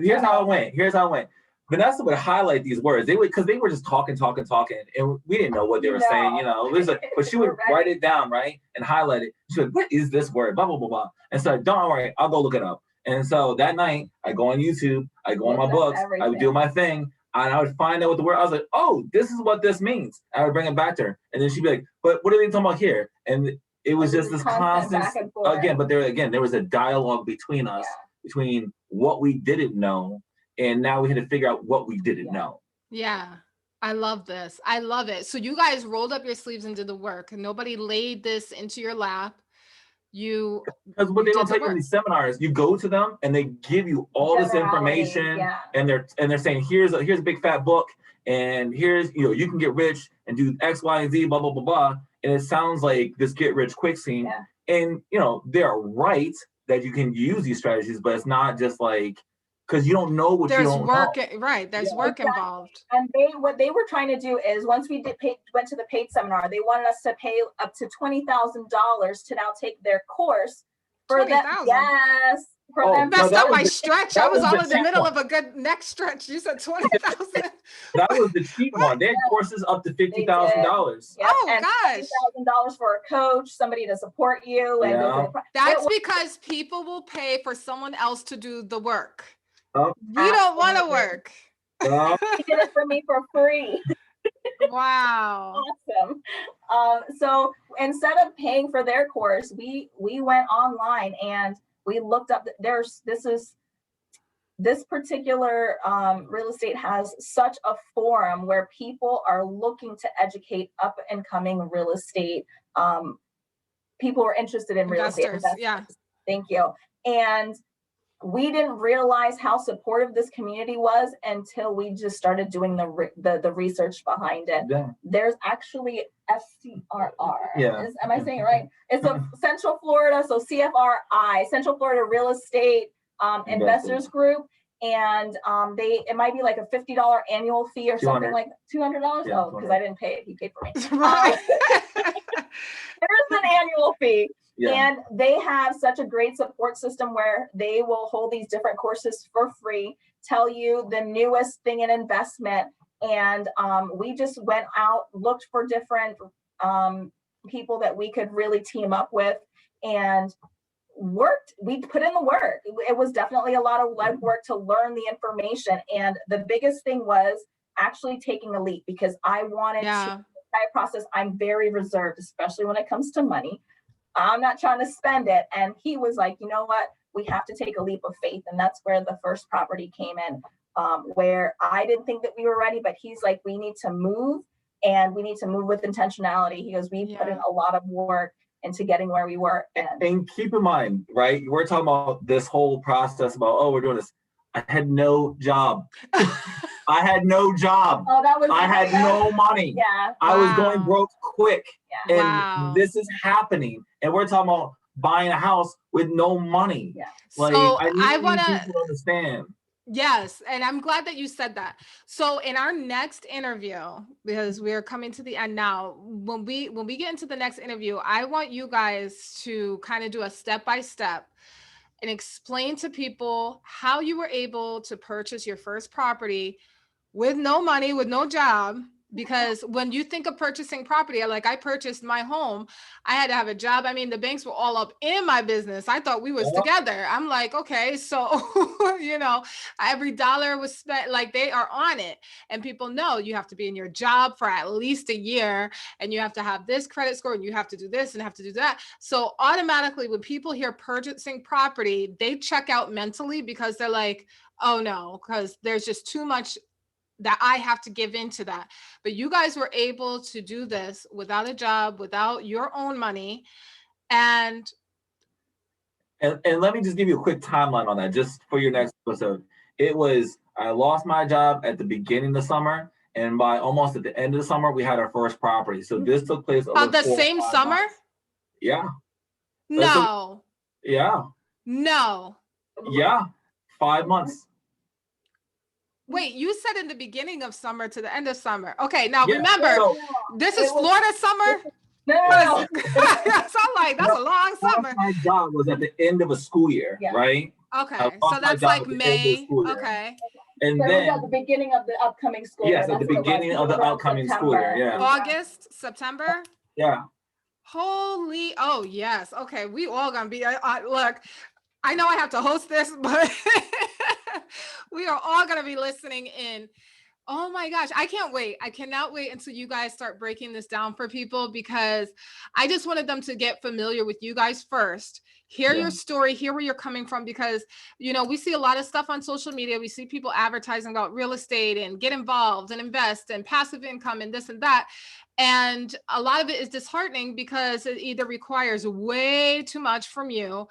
here's how it went. Vanessa would highlight these words. Because they were just talking, and we didn't know what they were saying, you know. It was like, but she would write it down, right, and highlight it. She would, what is this word? Blah blah blah blah. And so, don't worry, I'll go look it up. And so that night, I go on YouTube, I go on my books, I would do my thing, and I would find out what the word. I was like, oh, this is what this means. I would bring it back to her, and then she'd be like, but what are they talking about here? And it was just this constant again. But there was a dialogue between us, between what we didn't know. And now we had to figure out what we didn't know. Yeah. I love this. I love it. So you guys rolled up your sleeves and did the work. Nobody laid this into your lap. Because what they don't tell you in these seminars, you go to them and they give you all this information, and they're saying, here's a big fat book, and here's, you can get rich and do X, Y, and Z, blah, blah, blah, blah. And it sounds like this get rich quick scheme. Yeah. And they're right that you can use these strategies, but it's not just like, because you don't know what you don't know. Right. There's work involved. And what they were trying to do is, once we went to the paid seminar, they wanted us to pay up to $20,000 to now take their course for them. Yes. For them. Messed up my stretch. I was all in the middle of a good neck stretch. You said 20,000. That was the cheap one. They had courses up to $50,000. Yep. Oh, and gosh. $50,000 for a coach, somebody to support you. And that's because people will pay for someone else to do the work. Oh, you don't want to work. He did it for me for free. Wow. Awesome. So instead of paying for their course, we went online and we looked up. This particular real estate has such a forum where people are looking to educate up and coming real estate. People are interested in real estate investors. Yeah. Thank you. And we didn't realize how supportive this community was until we just started doing the research behind it. Yeah. There's actually SCRR. Yeah. Am I saying it right? It's a Central Florida, so CFRI, Central Florida Real Estate Investors Group. And it might be like a $50 annual fee or something like $200. Yeah, oh, because I didn't pay it. He paid for me. Right. There's an annual fee. Yeah. And they have such a great support system where they will hold these different courses for free, tell you the newest thing in investment. And we just went out, looked for different people that we could really team up with, and worked. We put in the work. It was definitely a lot of legwork to learn the information. And the biggest thing was actually taking a leap, because I wanted to process. I'm very reserved, especially when it comes to money. I'm not trying to spend it. And he was like, you know what? We have to take a leap of faith. And that's where the first property came in, where I didn't think that we were ready, but he's like, we need to move, and we need to move with intentionality. He goes, we put in a lot of work into getting where we were. And keep in mind, right? We're talking about this whole process about, we're doing this. I had no job. I had no job. I had no money. Yeah. I was going broke quick. Yeah. And this is happening. And we're talking about buying a house with no money. Yeah. Like, so I want people to understand. Yes. And I'm glad that you said that. So in our next interview, because we're coming to the end now, when we get into the next interview, I want you guys to kind of do a step-by-step and explain to people how you were able to purchase your first property with no money, with no job. Because when you think of purchasing property, like I purchased my home, I had to have a job. I mean, the banks were all up in my business. I thought we was together. I'm like, okay, so, every dollar was spent, like they are on it. And people know you have to be in your job for at least a year, and you have to have this credit score, and you have to do this and have to do that. So automatically when people hear purchasing property, they check out mentally, because they're like, oh no, because there's just too much that I have to give into that. But you guys were able to do this without a job, without your own money. And let me just give you a quick timeline on that, just for your next episode. I lost my job at the beginning of the summer, And by almost at the end of the summer, we had our first property. So this took place over the 4 or same 5 summer? months. Yeah. No. Yeah. No. Yeah. 5 months. Wait, you said in the beginning of summer to the end of summer. Okay, now Yeah, remember, so- this is Florida summer. No. So I'm like, that's a long summer. My job was at the end of a school year, Yeah. right? Okay, so that's like May. Okay. And So it was then at the beginning of the upcoming school year. yes, at the That's what it was. beginning of the Around upcoming school year. September. Yeah. August, September. Yeah. Holy, oh yes. Okay, we all gonna be. Look, I know I have to host this, but we are all gonna be listening in. Oh my gosh, I can't wait. I cannot wait until you guys start breaking this down for people, because I just wanted them to get familiar with you guys first, hear Yeah. your story, hear where you're coming from, because, you know, we see a lot of stuff on social media. We see people advertising about real estate and get involved and invest and passive income and this and that. And a lot of it is disheartening because it either requires way too much from you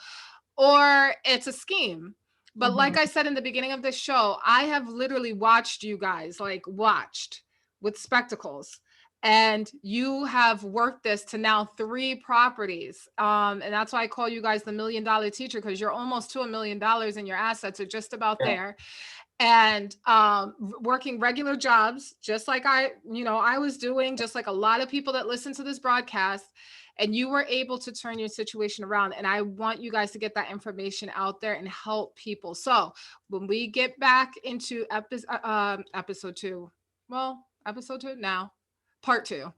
or it's a scheme. But like I said in the beginning of this show, I have literally watched you guys, like watched with spectacles, and you have worked this to now 3 properties. And that's why I call you guys the $1 million teacher, because you're almost to $1 million in your assets, or just about there. And working regular jobs, just like I was doing, just like a lot of people that listen to this broadcast. And you were able to turn your situation around. And I want you guys to get that information out there and help people. So when we get back into episode 2, now, part 2.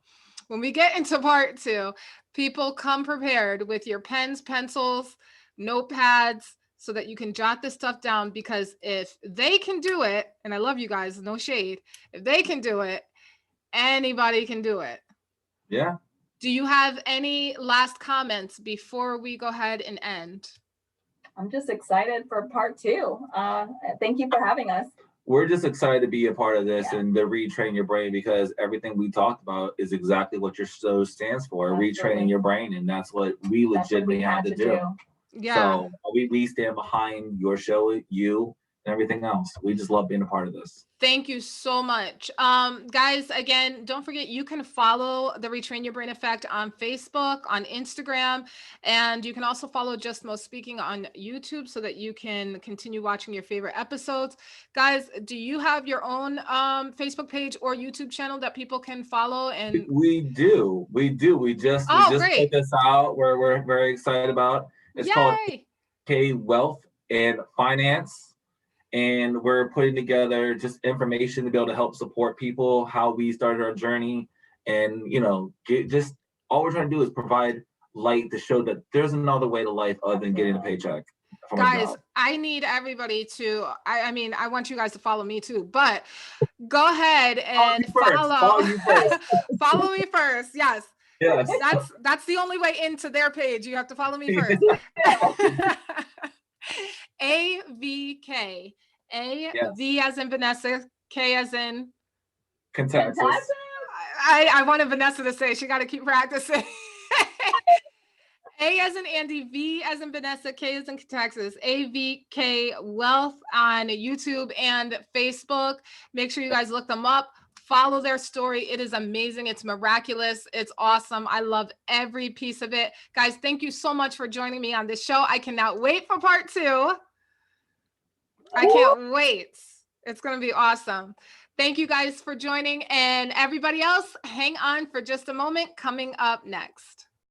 When we get into part 2, people come prepared with your pens, pencils, notepads, so that you can jot this stuff down, because if they can do it, and I love you guys, no shade, if they can do it, anybody can do it. Yeah. Do you have any last comments before we go ahead and end? I'm just excited for part 2. Thank you for having us. We're just excited to be a part of this and to retrain your brain, because everything we talked about is exactly what your show stands for, retraining your brain. And that's what we legitimately had to do. Yeah. So we stand behind your show, you, and everything else. We just love being a part of this. Thank you so much. Guys, again, don't forget, you can follow the Retrain Your Brain Effect on Facebook, on Instagram, and you can also follow Just Mo Speaking on YouTube, so that you can continue watching your favorite episodes. Guys, do you have your own Facebook page or YouTube channel that people can follow? And we do. We just put this out. We're very excited about. It's called AVK Wealth and Finance. And we're putting together just information to be able to help support people, how we started our journey. And, you know, all we're trying to do is provide light to show that there's another way to life other than getting a paycheck. Guys, I need everybody to, I mean, I want you guys to follow me too, but go ahead and follow me first. Yes. Yes. That's the only way into their page. You have to follow me first. AVK. V as in Vanessa, K as in Texas. I wanted Vanessa to say, she got to keep practicing. A as in Andy, V as in Vanessa, K as in Texas. AVK Wealth on YouTube and Facebook. Make sure you guys look them up. Follow their story. It is amazing. It's miraculous. It's awesome. I love every piece of it. Guys, thank you so much for joining me on this show. I cannot wait for part 2. I can't wait. It's going to be awesome. Thank you guys for joining, and everybody else, hang on for just a moment. Coming up next.